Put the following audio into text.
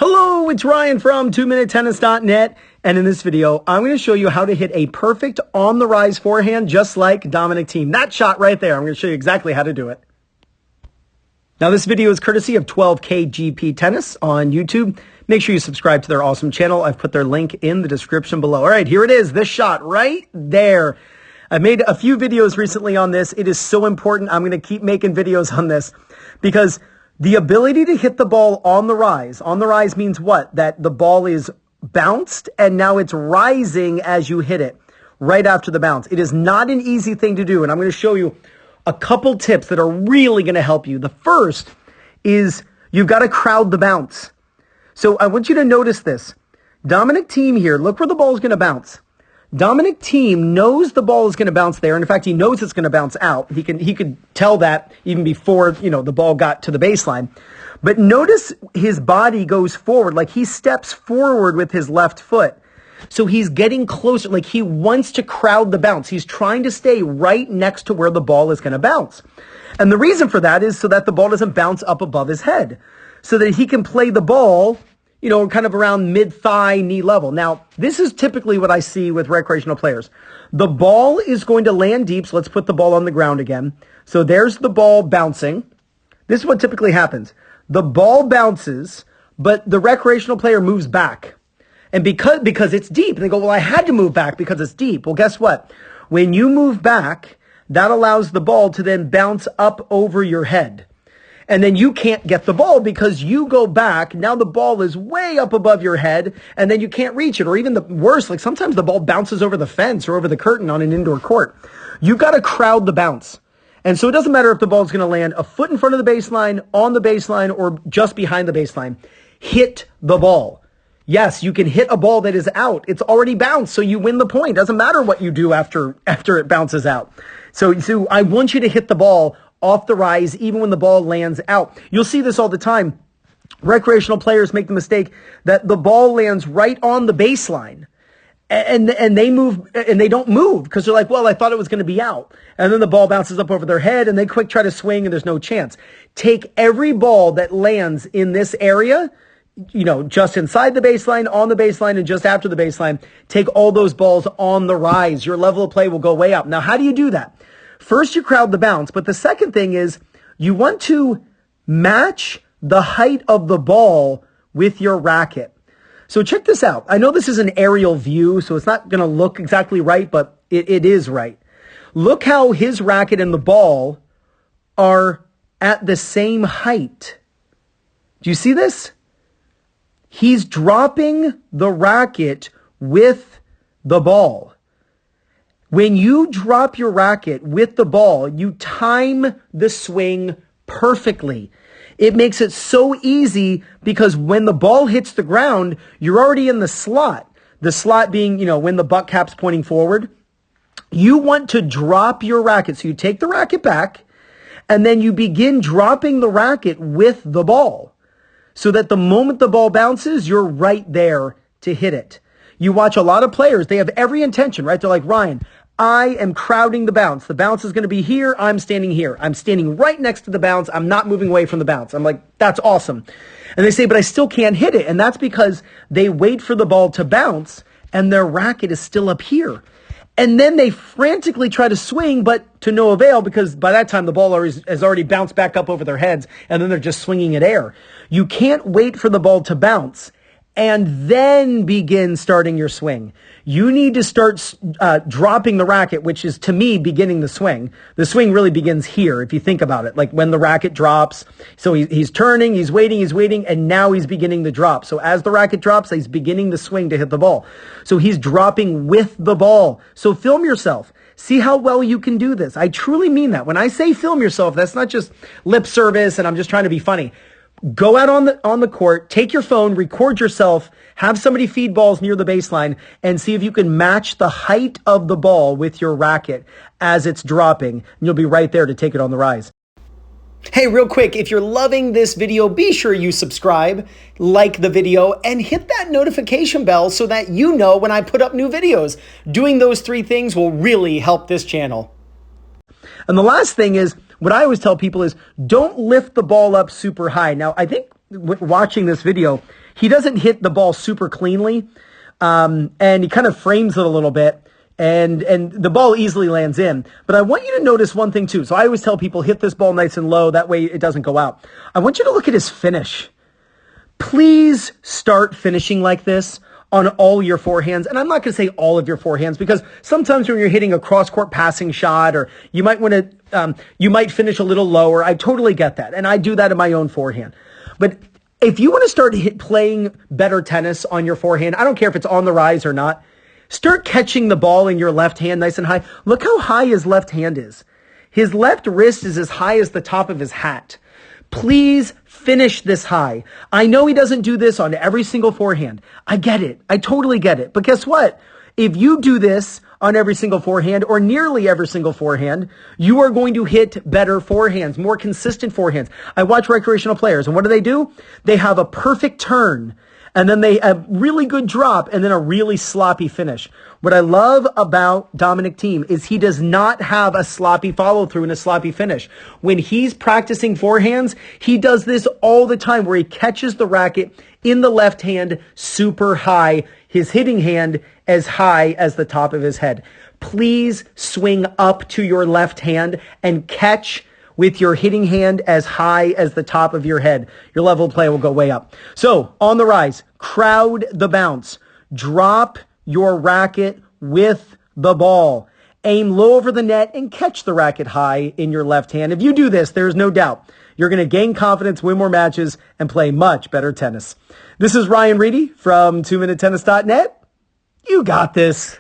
Hello, it's Ryan from 2minutetennis.net, and in this video, I'm going to show you how to hit a perfect on-the-rise forehand just like Dominic Thiem. That shot right there, I'm going to show you exactly how to do it. Now, this video is courtesy of 12K GP Tennis on YouTube. Make sure you subscribe to their awesome channel. I've put their link in the description below. All right, here it is, this shot right there. I made a few videos recently on this. It is so important. I'm going to keep making videos on this because the ability to hit the ball on the rise means what? That the ball is bounced and now it's rising as you hit it right after the bounce. It is not an easy thing to do, and I'm going to show you a couple tips that are really going to help you. The first is you've got to crowd the bounce. So I want you to notice this. Dominic Thiem here, look where the ball is going to bounce. Dominic Thiem knows the ball is going to bounce there, and in fact, he knows it's going to bounce out. He could tell that even before, the ball got to the baseline. But notice his body goes forward, like he steps forward with his left foot. So he's getting closer, like he wants to crowd the bounce. He's trying to stay right next to where the ball is going to bounce. And the reason for that is so that the ball doesn't bounce up above his head, so that he can play the ball kind of around mid-thigh, knee level. Now, this is typically what I see with recreational players. The ball is going to land deep, so let's put the ball on the ground again. So there's the ball bouncing. This is what typically happens. The ball bounces, but the recreational player moves back. And because it's deep, and they go, well, I had to move back because it's deep. Well, guess what? When you move back, that allows the ball to then bounce up over your head. And then you can't get the ball because you go back. Now the ball is way up above your head, and then you can't reach it. Or even the worse, like sometimes the ball bounces over the fence or over the curtain on an indoor court. You've got to crowd the bounce. And so it doesn't matter if the ball is going to land a foot in front of the baseline, on the baseline, or just behind the baseline. Hit the ball. Yes, you can hit a ball that is out. It's already bounced, so you win the point. Doesn't matter what you do after it bounces out. So I want you to hit the ball off the rise, even when the ball lands out. You'll see this all the time. Recreational players make the mistake that the ball lands right on the baseline, and they move, and they don't move because they're like, well, I thought it was going to be out. And then the ball bounces up over their head, and they quick try to swing, and there's no chance. Take every ball that lands in this area, just inside the baseline, on the baseline, and just after the baseline. Take all those balls on the rise. Your level of play will go way up. Now, how do you do that? First, you crowd the bounce, but the second thing is you want to match the height of the ball with your racket. So check this out. I know this is an aerial view, so it's not going to look exactly right, but it is right. Look how his racket and the ball are at the same height. Do you see this? He's dropping the racket with the ball. When you drop your racket with the ball, you time the swing perfectly. It makes it so easy because when the ball hits the ground, you're already in the slot. The slot being, when the butt cap's pointing forward. You want to drop your racket. So you take the racket back and then you begin dropping the racket with the ball so that the moment the ball bounces, you're right there to hit it. You watch a lot of players, they have every intention, right? They're like, Ryan, I am crowding the bounce. The bounce is going to be here. I'm standing here. I'm standing right next to the bounce. I'm not moving away from the bounce. I'm like, that's awesome. And they say, but I still can't hit it. And that's because they wait for the ball to bounce and their racket is still up here. And then they frantically try to swing, but to no avail because by that time the ball has already bounced back up over their heads and then they're just swinging at air. You can't wait for the ball to bounce and then begin starting your swing. You need to start dropping the racket, which is, to me, beginning the swing. The swing really begins here, if you think about it, like when the racket drops. So he's turning, he's waiting, and now he's beginning the drop. So as the racket drops, he's beginning the swing to hit the ball. So he's dropping with the ball. So film yourself. See how well you can do this. I truly mean that. When I say film yourself, that's not just lip service and I'm just trying to be funny. Go out on the court, take your phone, record yourself, have somebody feed balls near the baseline, and see if you can match the height of the ball with your racket as it's dropping. And you'll be right there to take it on the rise. Hey, real quick, if you're loving this video, be sure you subscribe, like the video, and hit that notification bell so that you know when I put up new videos. Doing those three things will really help this channel. And the last thing is, what I always tell people is don't lift the ball up super high. Now, I think watching this video, he doesn't hit the ball super cleanly, and he kind of frames it a little bit. And the ball easily lands in. But I want you to notice one thing too. So I always tell people, hit this ball nice and low. That way it doesn't go out. I want you to look at his finish. Please start finishing like this on all your forehands. And I'm not going to say all of your forehands, because sometimes when you're hitting a cross-court passing shot, or you might want to, you might finish a little lower. I totally get that. And I do that in my own forehand. But if you want to start playing better tennis on your forehand, I don't care if it's on the rise or not, start catching the ball in your left hand nice and high. Look how high his left hand is. His left wrist is as high as the top of his hat. Please finish this high. I know he doesn't do this on every single forehand. I get it. I totally get it. But guess what? If you do this on every single forehand, or nearly every single forehand, you are going to hit better forehands, more consistent forehands. I watch recreational players, and what do? They have a perfect turn, and then they have really good drop, and then a really sloppy finish. What I love about Dominic Thiem is he does not have a sloppy follow through and a sloppy finish. When he's practicing forehands, he does this all the time, where he catches the racket in the left hand super high, his hitting hand as high as the top of his head. Please swing up to your left hand and catch with your hitting hand as high as the top of your head. Your level of play will go way up. So on the rise, crowd the bounce. Drop your racket with the ball. Aim low over the net and catch the racket high in your left hand. If you do this, there's no doubt you're going to gain confidence, win more matches, and play much better tennis. This is Ryan Reedy from 2MinuteTennis.net. You got this.